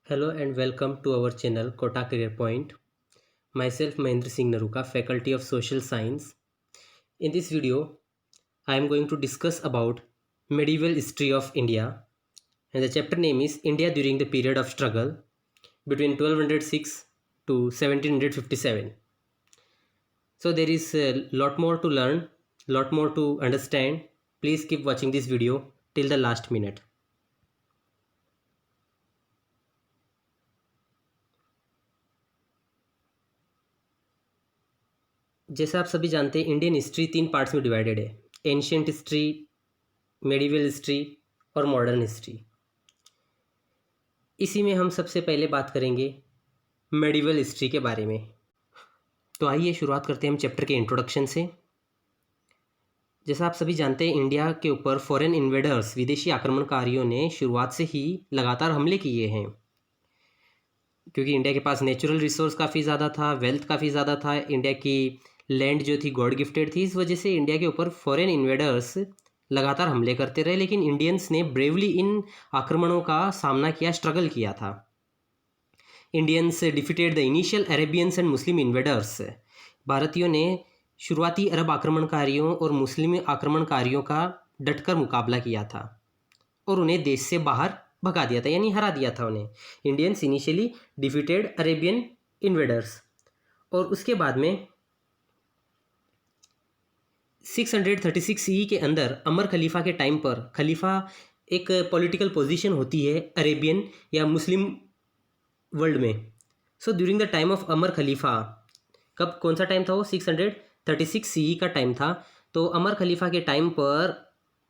Hello and welcome to our channel Kota Career Point. Myself Mahendra Singh Naruka, Faculty of Social Science. In this video, I am going to discuss about medieval history of India, and the chapter name is India during the period of struggle between 1206 to 1757. So there is a lot more to learn, lot more to understand. Please keep watching this video till the last minute. जैसा आप सभी जानते हैं, Indian history 3 parts में divided है। Ancient history, medieval history और modern history. इसी में हम सबसे पहले बात करेंगे मेडिवल हिस्ट्री के बारे में। तो आइए शुरुआत करते हैं हम चैप्टर के इंट्रोडक्शन से। जैसा आप सभी जानते हैं, इंडिया के ऊपर फॉरेन इन्वेडर्स, विदेशी आक्रमणकारियों ने शुरुआत से ही लगातार हमले किए हैं, क्योंकि इंडिया के पास नेचुरल रिसोर्स काफ़ी ज़्यादा था, वेल्थ काफ़ी ज़्यादा था, इंडिया की लैंड जो थी गॉड गिफ्टेड थी। इस वजह से इंडिया के ऊपर फॉरेन इन्वेडर्स लगातार हमले करते रहे, लेकिन इंडियंस ने ब्रेवली इन आक्रमणों का सामना किया, स्ट्रगल किया था। Indians defeated the initial Arabians and Muslim invaders. भारतीयों ने शुरुआती अरब आक्रमणकारियों और मुस्लिम आक्रमणकारियों का डटकर मुकाबला किया था और उन्हें देश से बाहर भगा दिया था, यानी हरा दिया था उन्हें। Indians initially defeated Arabian invaders, और उसके बाद में 636 CE के अंदर अमर खलीफा के टाइम पर, खलीफा एक पॉलिटिकल पोजीशन होती है अरेबियन या मुस्लिम वर्ल्ड में। So during the time of अमर खलीफा, कब, कौन सा टाइम था वो? 636 CE का टाइम था। तो अमर खलीफा के टाइम पर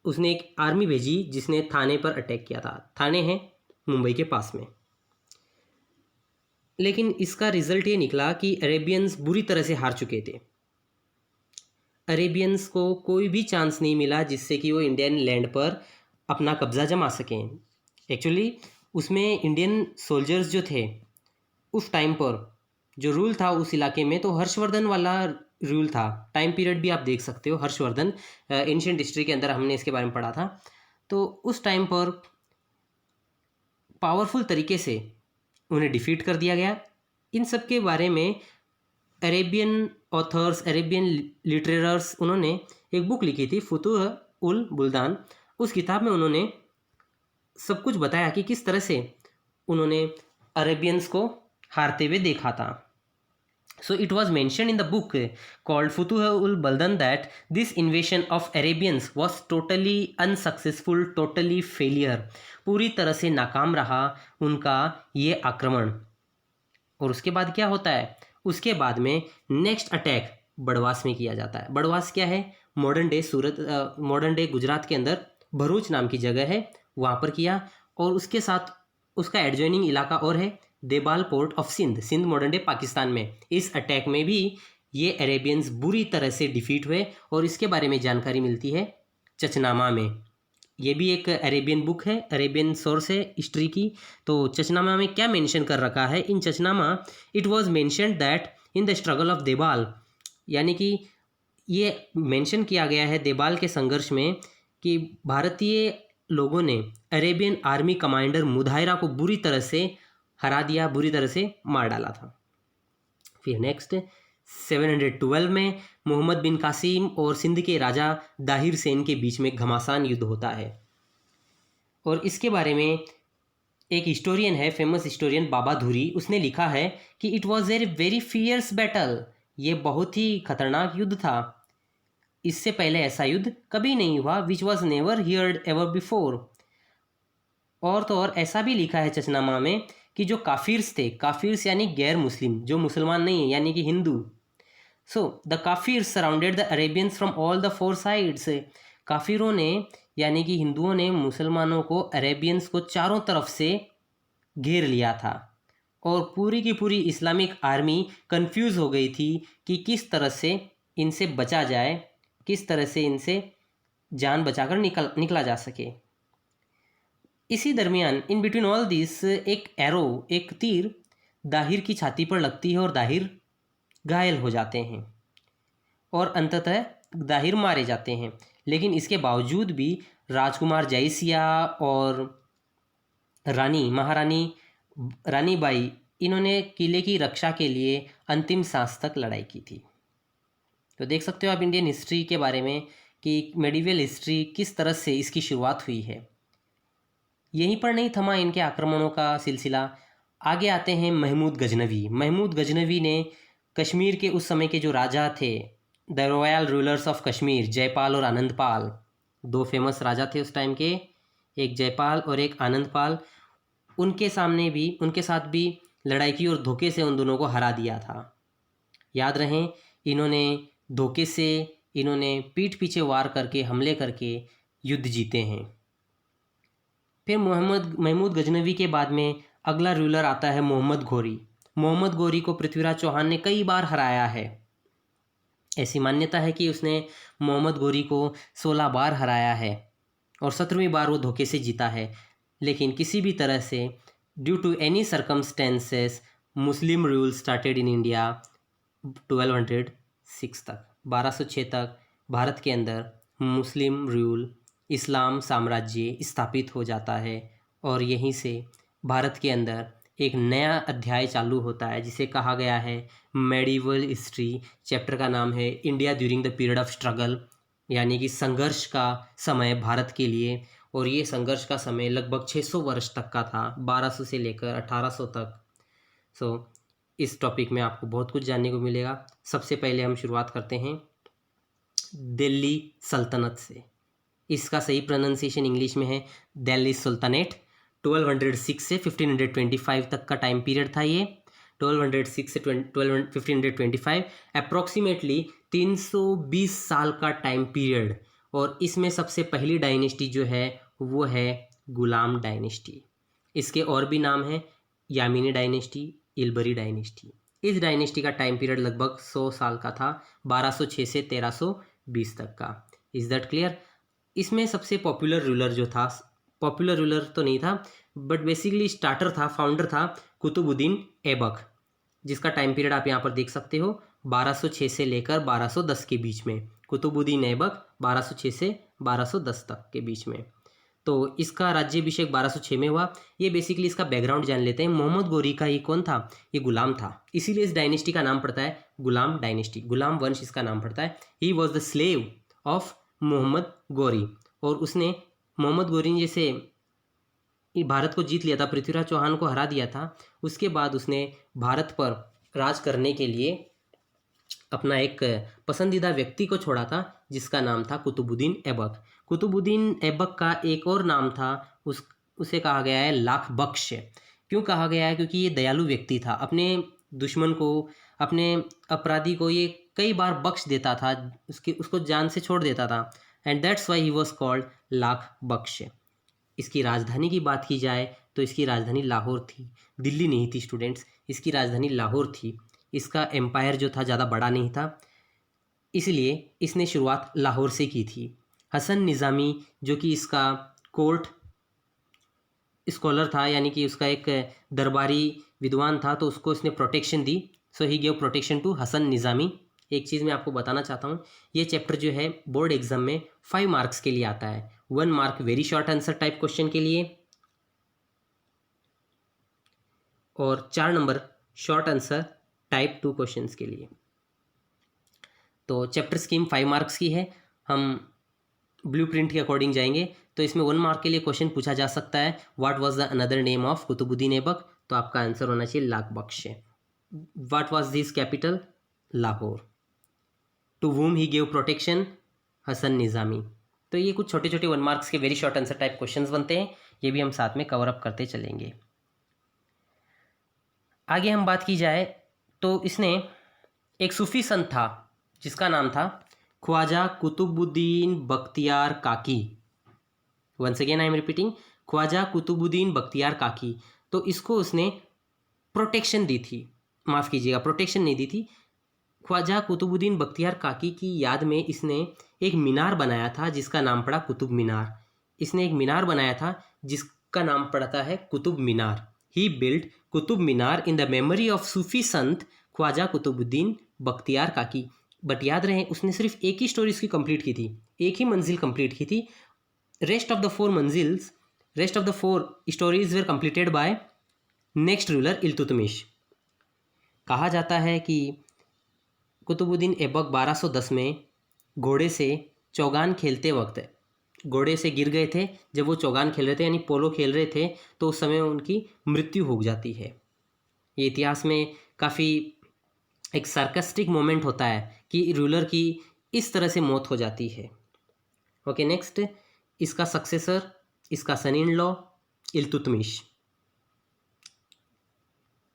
उसने एक आर्मी भेजी जिसने थाने पर अटैक किया था। थाने है मुंबई के पास में। लेकिन इसका रिजल्ट ये निकला कि अरेबियंस बुरी तरह से हार चुके थे। अरेबियंस को कोई भी चांस नहीं मिला जिससे कि वो इंडियन लैंड पर अपना कब्ज़ा जमा सकें। एक्चुअली उसमें इंडियन सोल्जर्स जो थे उस टाइम पर, जो रूल था उस इलाके में, तो हर्षवर्धन वाला रूल था। टाइम पीरियड भी आप देख सकते हो, हर्षवर्धन, एंशिएंट हिस्ट्री के अंदर हमने इसके बारे में पढ़ा था। तो उस टाइम पर पावरफुल तरीके से उन्हें डिफीट कर दिया गया। इन सब के बारे में अरेबियन ऑथर्स, अरेबियन लिटरेरर्स, उन्होंने एक बुक लिखी थी, फुतूह उल बुल्दान। उस किताब में उन्होंने सब कुछ बताया कि किस तरह से उन्होंने अरेबियंस को हारते हुए देखा था। So it was mentioned in the book called Futuh ul Baldan that this invasion of Arabians was totally unsuccessful, totally failure. पूरी तरह से नाकाम रहा उनका ये आक्रमण। और उसके बाद क्या होता है? उसके बाद में नेक्स्ट अटैक बड़वास में किया जाता है। बड़वास क्या है? मॉडर्न डे सूरत, मॉडर्न डे गुजरात के अंदर भरूच नाम की जगह है, वहाँ पर किया। और उसके साथ उसका एडजॉइनिंग इलाका और है Debal port of Sindh, Sindh modern day Pakistan में। इस अटैक में भी ये अरेबियंस बुरी तरह से डिफीट हुए, और इसके बारे में जानकारी मिलती है चचनामा में। ये भी एक अरेबियन बुक है, अरेबियन सोर्स है हिस्ट्री की। तो चचनामा में क्या मेंशन कर रखा है? In Chachnama it was mentioned that in the struggle of Debal, यानी कि ये मेंशन किया गया है देबाल के संघर्ष में कि भारतीय लोगों ने अरेबियन आर्मी कमांडर मुधायरा को बुरी तरह से हरा दिया, बुरी तरह से मार डाला था। फिर नेक्स्ट 712 में मोहम्मद बिन कासिम और सिंध के राजा दाहिर सेन के बीच में घमासान युद्ध होता है। और इसके बारे में एक हिस्टोरियन है, फेमस हिस्टोरियन बाबा धुरी, उसने लिखा है कि it was a very fierce battle. ये बहुत ही खतरनाक युद्ध था, इससे पहले ऐसा युद्ध कभी नहीं हुआ। Which was never heard ever before. और तो और ऐसा भी लिखा है चचनामा में कि जो काफिर्स थे, काफिर्स यानी गैर मुस्लिम, जो मुसलमान नहीं है, यानी कि Hindu. So the kafirs surrounded the Arabians from all the 4 sides. काफिरों ने, यानी कि हिंदुओं ने, मुसलमानों को, अरेबियंस को चारों तरफ से घेर लिया था, और पूरी की पूरी इस्लामिक आर्मी कंफ्यूज हो गई थी कि किस तरह से इनसे बचा जाए, किस तरह से इनसे जान बचाकर निकला जा सके। इसी दरमियान इन बिटवीन ऑल दिस एक एरो, एक तीर दाहिर की छाती पर लगती है और दाहिर घायल हो जाते हैं और अंततः दाहिर मारे जाते हैं। लेकिन इसके बावजूद भी राजकुमार जयसिया और रानी, महारानी रानी बाई, इन्होंने किले की रक्षा के लिए अंतिम सांस तक लड़ाई की थी। तो देख सकते हो आप इंडियन हिस्ट्री के बारे में कि मेडिवल हिस्ट्री किस तरह से इसकी शुरुआत हुई है। यहीं पर नहीं थमा इनके आक्रमणों का सिलसिला। आगे आते हैं महमूद गजनवी। महमूद गजनवी ने कश्मीर के उस समय के जो राजा थे, the royal rulers of Kashmir, Jaipal और आनंदपाल, दो फेमस राजा थे उस टाइम के, एक जयपाल और एक आनंदपाल, उनके साथ भी लड़ाई की और धोखे से उन दोनों को हरा दिया था। याद रहें, इन्होंने धोखे से, इन्होंने पीठ पीछे वार करके, हमले करके युद्ध जीते हैं। फिर महमूद गजनवी के बाद में अगला रूलर आता है मोहम्मद घोरी। मोहम्मद घोरी को पृथ्वीराज चौहान ने कई बार हराया है। ऐसी मान्यता है कि उसने मोहम्मद घोरी को 16 बार हराया है और 17वीं बार वो धोखे से जीता है। लेकिन किसी भी तरह से, due to any circumstances, Muslim rule started in India 1206 तक, 1206 तक भारत के अंदर मुस्लिम रूल, इस्लाम साम्राज्य स्थापित हो जाता है और यहीं से भारत के अंदर एक नया अध्याय चालू होता है जिसे कहा गया है मेडिवल हिस्ट्री। चैप्टर का नाम है India during the period of struggle, यानी कि संघर्ष का समय भारत के लिए। और ये संघर्ष का समय लगभग 600 वर्ष तक का था, 1200 से लेकर 1800 तक। इस टॉपिक में आपको बहुत कुछ जानने को मिलेगा। सबसे पहले हम शुरुआत करते हैं दिल्ली सल्तनत से। इसका सही प्रोनाउंसिएशन इंग्लिश में है दिल्ली सुल्तानेट। 1206 से 1525 तक का टाइम पीरियड था ये। 1206 से 1525 अप्रॉक्सीमेटली 320 साल का टाइम पीरियड। और इसमें सबसे पहली डायनेस्टी जो है वो है गुलाम डायनेस्टी। इसके और भी नाम हैं, यामिनी डायनेस्टी, इलबरी डायनेस्टी। इस डायनेस्टी का टाइम पीरियड लगभग 100 साल का था, 1206 से 1320 तक का। Is that clear? इसमें सबसे पॉपुलर रूलर जो था, पॉपुलर रूलर तो नहीं था बट बेसिकली स्टार्टर था, फाउंडर था कुतुबुद्दीन ऐबक, जिसका टाइम पीरियड आप यहाँ पर देख सकते हो 1206 से लेकर 1210 के बीच में। कुतुबुद्दीन ऐबक 1206 से 1210 तक के बीच में। तो इसका राज्याभिषेक 1206 में हुआ। ये बेसिकली इसका बैकग्राउंड जान लेते हैं। मोहम्मद घोरी का ये कौन था? ये गुलाम था, इसीलिए इस डायनेस्टी का नाम पड़ता है गुलाम डायनेस्टी, गुलाम वंश इसका नाम पड़ता है। He was the slave of Mohammad Ghori. और उसने, मोहम्मद घोरी ने जैसे भारत को जीत लिया था, पृथ्वीराज चौहान को हरा दिया था, उसके बाद उसने भारत पर राज करने के लिए अपना एक पसंदीदा व्यक्ति को छोड़ा था जिसका नाम था कुतुबुद्दीन ऐबक। कुतुबुद्दीन ऐबक का एक और नाम था, उसे कहा गया है लाख बख्श। क्यों कहा गया है? क्योंकि ये दयालु व्यक्ति था। अपने दुश्मन को, अपने अपराधी को ये कई बार बख्श देता था, उसको जान से छोड़ देता था। And that's why he was called Lakh Bakhsh. इसकी राजधानी की बात की जाए तो इसकी राजधानी लाहौर थी, दिल्ली नहीं थी स्टूडेंट्स, इसकी राजधानी लाहौर थी। इसका एम्पायर जो था ज़्यादा बड़ा नहीं था, इसलिए इसने शुरुआत लाहौर से की थी। हसन निज़ामी जो कि इसका कोर्ट स्कॉलर था, यानी कि उसका एक दरबारी विद्वान था, तो उसको इसने प्रोटेक्शन दी। So he give protection to Hasan Nizami. एक चीज़ मैं आपको बताना चाहता हूँ, ये चैप्टर जो है बोर्ड एग्जाम में 5 मार्क्स के लिए आता है। 1 mark very short answer type question के लिए और 4 number short answer type 2 questions के लिए। तो चैप्टर स्कीम 5 मार्क्स की है। हम ब्लूप्रिंट के अकॉर्डिंग जाएंगे तो इसमें 1 मार्क के लिए क्वेश्चन पूछा जा सकता है, what was the another name of Qutbuddin Aibak? तो आपका आंसर होना चाहिए Lakh Bakhsh. What was this capital? Lahore. To whom he give protection? Hasan Nizami. तो ये कुछ छोटे छोटे 1 मार्क्स के very short answer type questions बनते हैं, ये भी हम साथ में कवर अप करते चलेंगे। आगे हम बात की जाए तो इसने एक सूफी संत था जिसका नाम था Khwaja Qutbuddin Bakhtiyar Kaki. Once again I am repeating, Khwaja Qutbuddin Bakhtiyar Kaki. तो इसको उसने प्रोटेक्शन दी थी, माफ़ कीजिएगा, प्रोटेक्शन नहीं दी थी। ख्वाजा कुतुबुद्दीन बख्तियार काकी की याद में इसने एक मीनार बनाया था जिसका नाम पड़ा कुतुब मीनार। इसने एक मीनार बनाया था जिसका नाम पड़ता है Qutub Minar. He build Qutub Minar in the memory of Sufi sant Khwaja Qutbuddin Bakhtiyar काकी। बट याद रहे, उसने सिर्फ एक ही स्टोरी उसकी कंप्लीट की थी, एक ही मंजिल कंप्लीट की थी। रेस्ट ऑफ द 4 मंजिल्स, rest of the 4 storeys were completed by next ruler Iltutmish. कहा जाता है कि कुतुबुद्दीन ऐबक 1210 में घोड़े से चौगान खेलते वक्त घोड़े से गिर गए थे। जब वो चौगान खेल रहे थे यानी पोलो खेल रहे थे तो उस समय उनकी मृत्यु हो जाती है। ये इतिहास में काफ़ी एक सार्कास्टिक मोमेंट होता है कि रूलर की इस तरह से मौत हो जाती है। ओके, नेक्स्ट इसका सक्सेसर, इसका सन इन लॉ इल्तुतमिश।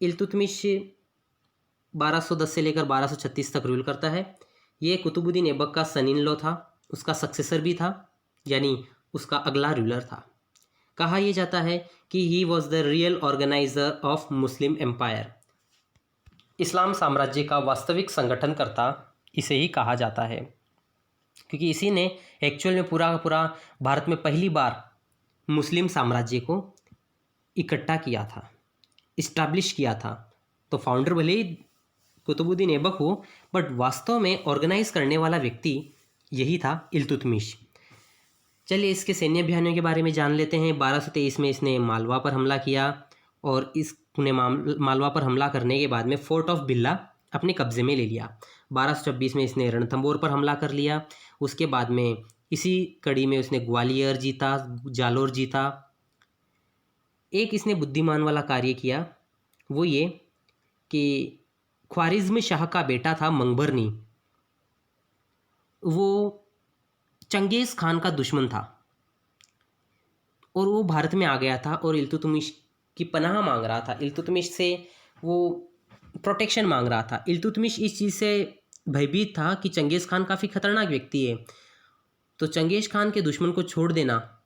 इल्तुतमिश 1210 से लेकर 1236 तक रूल करता है। ये कुतुबुद्दीन ऐबक का सन इन लॉ था, उसका सक्सेसर भी था, यानी उसका अगला रूलर था। कहा यह जाता है कि he was the real organiser of Muslim empire. इस्लाम साम्राज्य का वास्तविक संगठनकर्ता इसे ही कहा जाता है, क्योंकि इसी ने एक्चुअल में पूरा का पूरा भारत में पहली बार मुस्लिम साम्राज्य को इकट्ठा किया था, इस्टेब्लिश किया था। तो फाउंडर भले ही कुतुबुद्दीन ऐबक हो, बट वास्तव में ऑर्गेनाइज करने वाला व्यक्ति यही था, इल्तुतमिश। चलिए इसके सैन्य अभियानों के बारे में जान लेते हैं। 1223 में इसने मालवा पर हमला किया और इसने मालवा पर हमला करने के बाद में फोर्ट ऑफ बिल्ला अपने कब्जे में ले लिया। 1226 में इसने रणथंबोर पर हमला कर लिया। उसके बाद में इसी कड़ी में उसने ग्वालियर जीता, जालोर जीता। एक इसने बुद्धिमान वाला कार्य किया, वो ये कि ख्वारिज़्म शाह का बेटा था मंगबरनी, वो चंगेज़ खान का दुश्मन था और वो भारत में आ गया था और इल्तुतमिश की पनाह मांग रहा था। इल्तुतमिश से वो प्रोटेक्शन मांग रहा था। इल्तुतमिश इस चीज़ से भयभीत था कि चंगेज़ खान काफ़ी खतरनाक व्यक्ति है, तो चंगेज़ खान के दुश्मन को छोड़ देना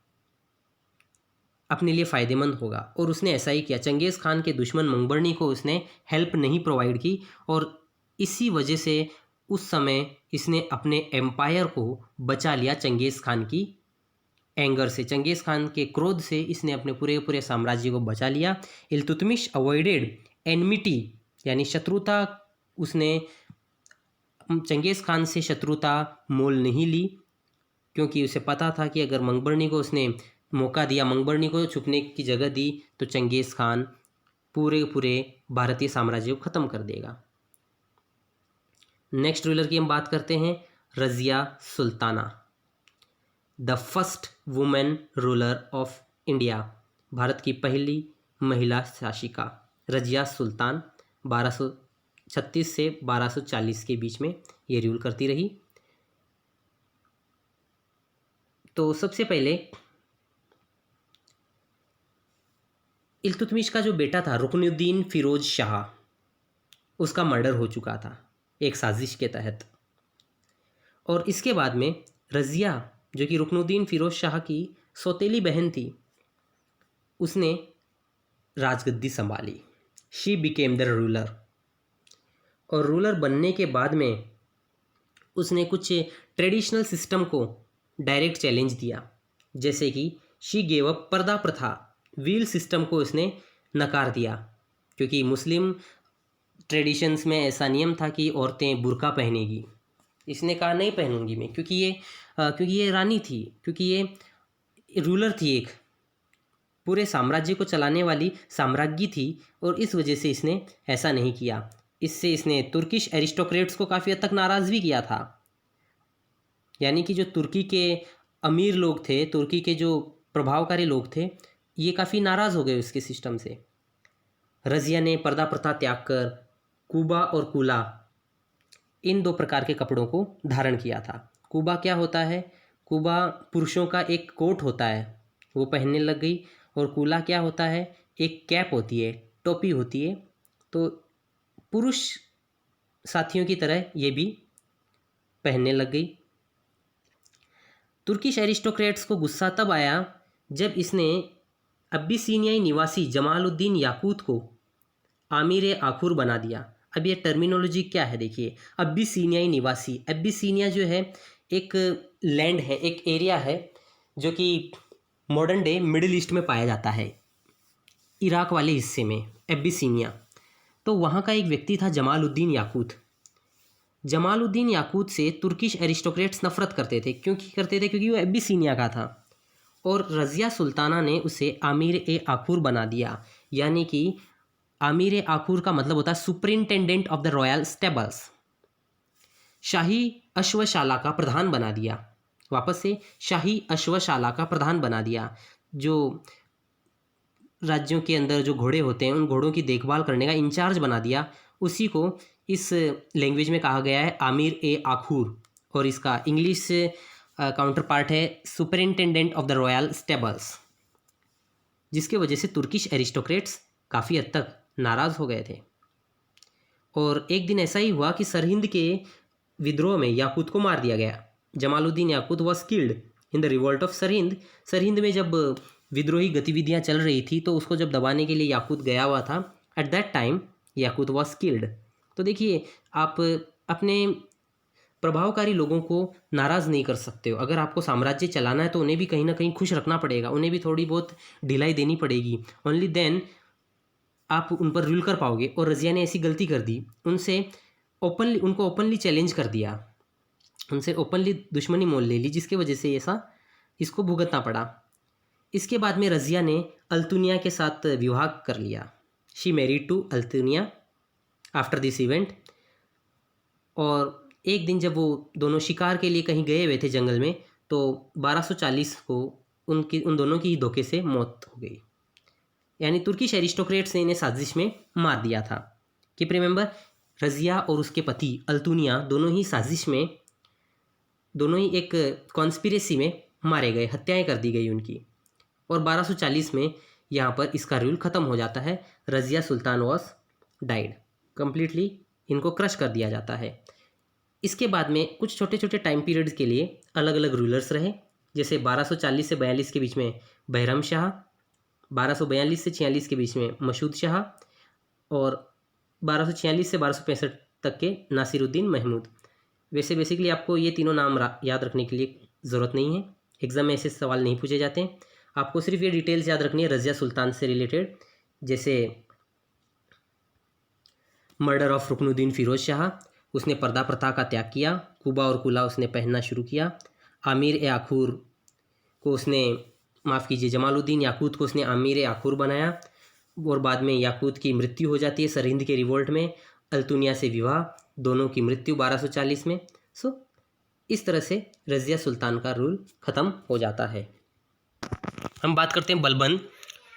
अपने लिए फ़ायदेमंद होगा, और उसने ऐसा ही किया। चंगेज़ खान के दुश्मन मंगबरनी को उसने हेल्प नहीं प्रोवाइड की और इसी वजह से उस समय इसने अपने एम्पायर को बचा लिया चंगेज़ खान की एंगर से। चंगेज़ खान के क्रोध से इसने अपने पूरे साम्राज्य को बचा लिया। इल्तुतमिश अवॉइडेड एनमिटी, यानी शत्रुता, उसने चंगेज़ खान से शत्रुता मोल नहीं ली, क्योंकि उसे पता था कि अगर मंगबरनी को उसने मौका दिया, मंगबरनी को छुपने की जगह दी, तो चंगेज़ खान पूरे भारतीय साम्राज्य को ख़त्म कर देगा। नेक्स्ट रूलर की हम बात करते हैं, Razia Sultana, the first women ruler of India, Bharat की पहली महिला शासिका। रज़िया सुल्तान 1236 से 1240 के बीच में ये रूल करती रही। तो सबसे पहले इल्तुतमिश का जो बेटा था रुकनुद्दीन फिरोज शाह, उसका मर्डर हो चुका था एक साजिश के तहत, और इसके बाद में रज़िया, जो कि रुकनुद्दीन फिरोज शाह की सौतेली बहन थी, उसने राजगद्दी संभाली। शी बिकेम द रूलर, और रूलर बनने के बाद में उसने कुछ ट्रेडिशनल सिस्टम को डायरेक्ट चैलेंज दिया, जैसे कि शी गेव अप पर्दा प्रथा, व्हील सिस्टम को उसने नकार दिया, क्योंकि मुस्लिम ट्रेडिशंस में ऐसा नियम था कि औरतें बुर्का पहनेगी। इसने कहा नहीं पहनूंगी मैं, क्योंकि ये रानी थी, क्योंकि ये रूलर थी, एक पूरे साम्राज्य को चलाने वाली साम्राज्ञी थी, और इस वजह से इसने ऐसा नहीं किया। इससे इसने तुर्किश एरिस्टोक्रेट्स को काफ़ी हद तक नाराज़ भी किया था, यानी कि जो तुर्की के अमीर लोग थे, तुर्की के जो प्रभावकारी लोग थे, ये काफ़ी नाराज़ हो गए उसके सिस्टम से। रज़िया ने पर्दा प्रथा त्याग कर कुबा और कुला, इन दो प्रकार के कपड़ों को धारण किया था। कुबा क्या होता है? कुबा पुरुषों का एक कोट होता है, वो पहनने लग गई, और कुला क्या होता है? एक कैप होती है, टोपी होती है। तो पुरुष साथियों की तरह ये भी पहनने लग गई। तुर्किश एरिस्टोक्रेट्स को गुस्सा तब आया जब इसने अबिसिनियाई निवासी जमालुद्दीन याकूत को आमिर आखुर बना दिया। अब ये टर्मिनोलॉजी क्या है देखिए, अबिसिनियाई निवासी, अबिसिनिया जो है एक लैंड है, एक एरिया है जो कि मॉडर्न डे मिडिल ईस्ट में पाया जाता है, इराक वाले हिस्से में अबिसिनिया। तो वहाँ का एक व्यक्ति था जमालुद्दीन याकूत। जमालुद्दीन याकूत से तुर्किश एरिस्टोक्रेट्स नफरत करते थे, क्योंकि वो अबिसिनिया का था, और रज़िया सुल्ताना ने उसे आमिर ए आखुर बना दिया, यानी कि आमिर आखूर का मतलब होता है superintendent of the royal stables. शाही अश्वशाला का प्रधान बना दिया। वापस से शाही अश्वशाला का प्रधान बना दिया। जो राज्यों के अंदर जो घोड़े होते हैं उन घोड़ों की देखभाल करने का इंचार्ज बना दिया। उसी को इस लैंग्वेज में कहा गया है आमिर ए आखूर, और इसका इंग्लिश काउंटर पार्ट है superintendent of the royal stables, जिसके वजह से तुर्किश एरिस्टोक्रेट्स काफ़ी हद तक नाराज़ हो गए थे। और एक दिन ऐसा ही हुआ कि सरहिंद के विद्रोह में याकूत को मार दिया गया। Jamaluddin Yakut was killed in the revolt of Sirhind. Sirhind में जब विद्रोही गतिविधियां चल रही थी तो उसको जब दबाने के लिए याकूत गया हुआ था। At that time Yaqut was killed. तो देखिए, आप अपने प्रभावकारी लोगों को नाराज़ नहीं कर सकते हो। अगर आपको साम्राज्य चलाना है तो उन्हें भी कहीं ना कहीं खुश रखना पड़ेगा, उन्हें भी थोड़ी बहुत ढिलाई देनी पड़ेगी। ओनली देन आप उन पर रूल कर पाओगे। और रज़िया ने ऐसी गलती कर दी, उनको ओपनली चैलेंज कर दिया, उनसे ओपनली दुश्मनी मोल ले ली, जिसके वजह से ऐसा इसको भुगतना पड़ा। इसके बाद में रज़िया ने अल्तुनिया के साथ विवाह कर लिया। She married to Altunia after this event. और एक दिन जब वो दोनों शिकार के लिए कहीं गए हुए थे जंगल में, तो 1240 को उन दोनों की धोखे से मौत हो गई। यानी तुर्किश एरिस्टोक्रेट्स ने इन्हें साजिश में मार दिया था। कीप रिमेंबर, रज़िया और उसके पति अल्तुनिया दोनों ही साजिश में, दोनों ही एक कॉन्स्पिरेसी में मारे गए, हत्याएं कर दी गई उनकी। और 1240 में यहाँ पर इसका रूल ख़त्म हो जाता है। रज़िया सुल्तान वॉज डाइड कम्प्लीटली, इनको क्रश कर दिया जाता है। इसके बाद में कुछ छोटे छोटे टाइम पीरियड्स के लिए अलग अलग रूलर्स रहे। जैसे 1240 से 42 के बीच में बहरम शाह, 1242 से 46 के बीच में मशूद शाह, और 1246 से 1265 तक के नासिरुद्दीन महमूद। वैसे बेसिकली आपको ये तीनों नाम याद रखने के लिए ज़रूरत नहीं है, एग्ज़ाम में ऐसे सवाल नहीं पूछे जाते हैं। आपको सिर्फ ये डिटेल्स याद रखनी है रज़िया सुल्तान से रिलेटेड, जैसे मर्डर ऑफ रुकनुद्दीन फ़िरोज़ शाह, उसने पर्दा प्रथा का त्याग किया, कुबा और कुला उसने पहनना शुरू किया। आमिर ए आखूर को उसने, माफ़ कीजिए, जमालुद्दीन याकूत को उसने आमिर ए आखूर बनाया। और बाद में याकूत की मृत्यु हो जाती है सरहिंद के रिवोल्ट में। अल्तुनिया से विवाह, दोनों की मृत्यु 1240 में। सो इस तरह से रज़िया सुल्तान का रूल ख़त्म हो जाता है। हम बात करते हैं बलबन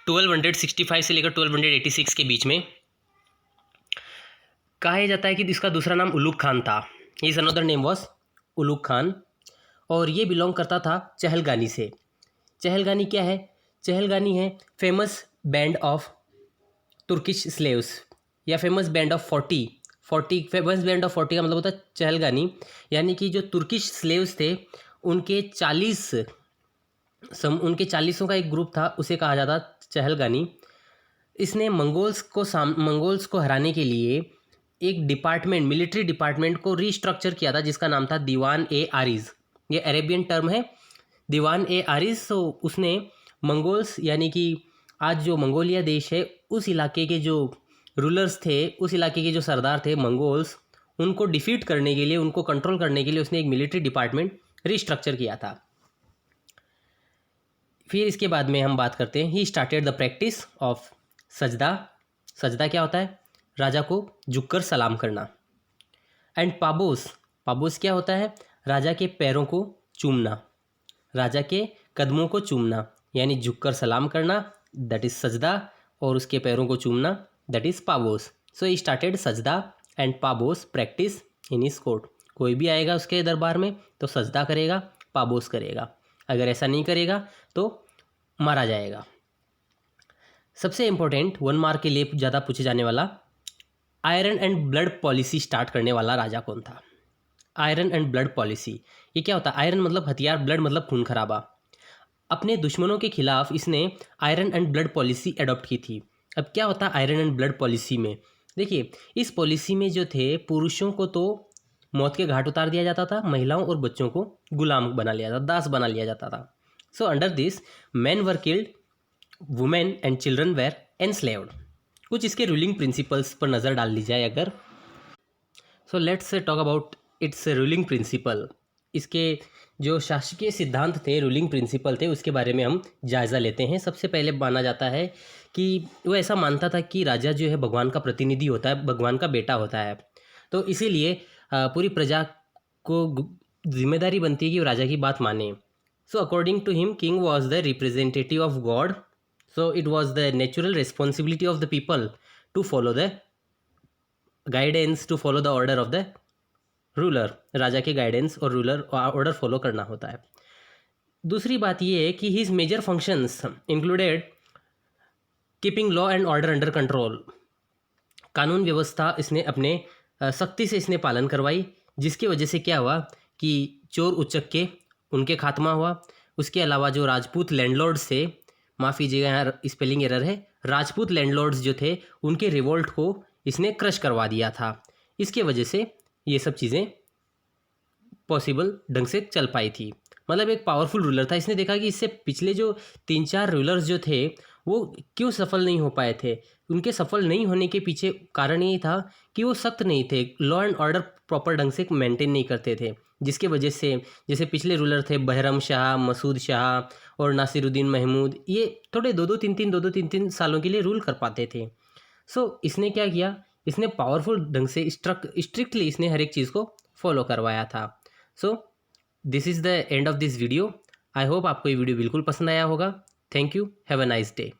1265 से लेकर 1286 के बीच में। कहा जाता है कि इसका दूसरा नाम उलुग खान था। His another name was Ulugh Khan, और ये बिलोंग करता था चहलगानी से। चहलगानी क्या है? चहलगानी है famous band of Turkish slaves, या famous band of 40। Famous band of 40 का मतलब होता है चहलगानी, यानी कि जो तुर्किश स्लेव्स थे उनके 40 का एक ग्रुप था, उसे कहा जाता चहलगानी। इसने मंगोल्स को हराने के लिए एक डिपार्टमेंट, मिलिट्री डिपार्टमेंट को रीस्ट्रक्चर किया था, जिसका नाम था दीवान ए आरिज। ये अरेबियन टर्म है, दीवान ए आरिज। तो उसने मंगोल्स, यानी कि आज जो मंगोलिया देश है, उस इलाके के जो रूलर्स थे, उस इलाके के जो सरदार थे मंगोल्स, उनको डिफीट करने के लिए, उनको कंट्रोल करने के लिए उसने एक मिलिट्री डिपार्टमेंट रीस्ट्रक्चर किया था। फिर इसके बाद में हम बात करते हैं, he started the practice of सजदा। सजदा क्या होता है? राजा को झुककर सलाम करना। एंड पाबोस क्या होता है? राजा के पैरों को चूमना, राजा के कदमों को चूमना, यानी झुककर सलाम करना, दैट इज सजदा, और उसके पैरों को चूमना, that is paibos. So he started sijda and paibos practice in his court. कोई भी आएगा उसके दरबार में तो सजदा करेगा, पाबोस करेगा। अगर ऐसा नहीं करेगा तो मारा जाएगा। सबसे इम्पोर्टेंट 1 मार्क के लिए ज़्यादा पूछे जाने वाला, iron and blood policy start करने वाला राजा कौन था? आयरन एंड ब्लड पॉलिसी, ये क्या होता है? आयरन मतलब हथियार, ब्लड मतलब खून खराबा। अपने दुश्मनों के खिलाफ इसने iron and blood policy adopt की थी। अब क्या होता है आयरन एंड ब्लड पॉलिसी में? देखिए, इस पॉलिसी में जो थे, पुरुषों को तो मौत के घाट उतार दिया जाता था, महिलाओं और बच्चों को गुलाम बना लिया जाता, दास बना लिया जाता था। So under this men were killed, women and children were enslaved. कुछ इसके रूलिंग प्रिंसिपल्स पर नज़र डाल ली जाए अगर, so let's talk about its ruling principle. इसके जो शासकीय सिद्धांत थे, रूलिंग प्रिंसिपल थे, उसके बारे में हम जायज़ा लेते हैं। सबसे पहले माना जाता है कि वो ऐसा मानता था कि राजा जो है भगवान का प्रतिनिधि होता है, भगवान का बेटा होता है। तो इसीलिए पूरी प्रजा को जिम्मेदारी बनती है कि वो राजा की बात माने। So according to him king was the representative of God, so it was the natural responsibility of the people to follow the guidance, to follow the order of the ruler. राजा के गाइडेंस और ruler order follow करना होता है। दूसरी बात ये है कि his major functions included keeping law and order under control. कानून व्यवस्था इसने अपने सख्ती से इसने पालन करवाई, जिसकी वजह से क्या हुआ कि चोर उचक्के उनके खात्मा हुआ। उसके अलावा जो राजपूत लैंडलॉर्ड्स थे, माफ़ कीजिएगा यहाँ स्पेलिंग एरर है, राजपूत लैंडलॉर्ड्स जो थे उनके रिवोल्ट को इसने क्रश करवा दिया था। इसके वजह से ये सब चीज़ें पॉसिबल ढंग से चल पाई थी। मतलब एक पावरफुल रूलर था। इसने देखा कि इससे पिछले जो 3-4 रूलर्स जो थे वो क्यों सफल नहीं हो पाए थे। उनके सफल नहीं होने के पीछे कारण ये था कि वो सख्त नहीं थे, लॉ एंड ऑर्डर प्रॉपर ढंग से मेंटेन नहीं करते थे, जिसके वजह से जैसे पिछले रूलर थे बहरम शाह, मसूद शाह और नासिरुद्दीन महमूद, ये थोड़े 2-3 सालों के लिए रूल कर पाते थे। सो इसने क्या किया, इसने पावरफुल ढंग से स्ट्रिक्टली इसने हर एक चीज़ को फॉलो करवाया था। So this is the end of this video. I hope आपको ये वीडियो बिल्कुल पसंद आया होगा। Thank you, have a nice day.